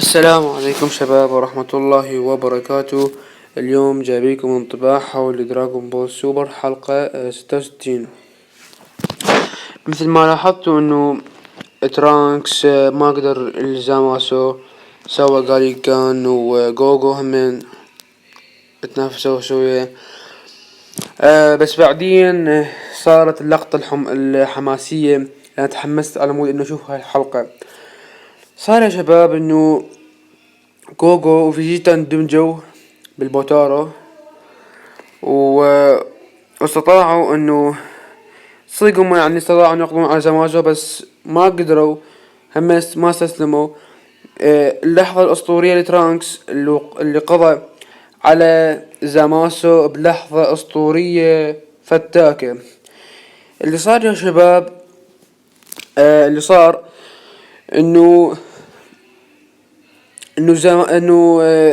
السلام عليكم شباب ورحمة الله وبركاته. اليوم جايبيكم انطباع حول دراغون بول سوبر حلقة 66. مثل ما لاحظتوا انه ترانكس ما قدر زاماسو سوى غاريكان وجوجو همين اتنافسوا شوية. بس بعدين صارت اللقطة الحماسية. انا تحمست على مود انه اشوف هاي الحلقة. صار يا شباب انه جوجو وفيجيتا اندمجوا بالبوتارو واستطاعوا انه صيقوا، يعني استطاعوا ان يقضون على زامازو بس ما قدروا. هم ما استسلموا. اللحظة الاسطورية لترانكس اللي قضى على زاماسو بلحظة اسطورية فتاكة. اللي صار يا شباب اللي صار انه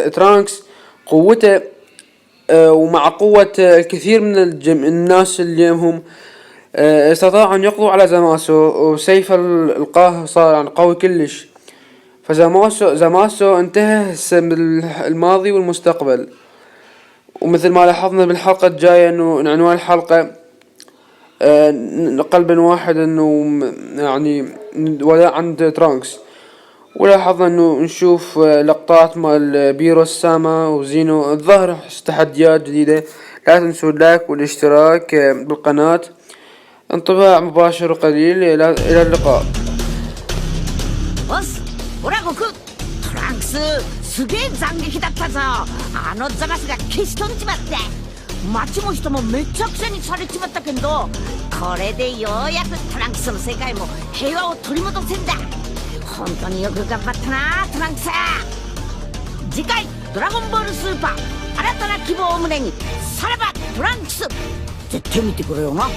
ترانكس قوته ومع قوة الكثير من الناس اللي هم استطاعوا ان يقضوا على زاماسو، وسيف القاه صار يعني قوي كلش. زاماسو انتهى الماضي والمستقبل. ومثل ما لاحظنا بالحلقة الجاية انه عنوان الحلقة قلبا واحد، انه يعني ولاء عند ترانكس. ولاحظنا انه نشوف لقطات مال بيرو الساما وزينو. الظاهر تحديات جديدة. لا تنسوا اللايك والاشتراك بالقناة. انطباع مباشر وقليل. الى اللقاء. ボスオラゴクトランクスすげえ斬撃だったぞ。あのザマスが消し飛んじまって町も人もめちゃくちゃにされちまったけど、これでようやくトランクスの世界も平和を取り戻せんだ。本当によく頑張ったなトランクス。次回ドラゴンボールスーパー新たな希望を胸にさらばトランクス、絶対見てくれよな。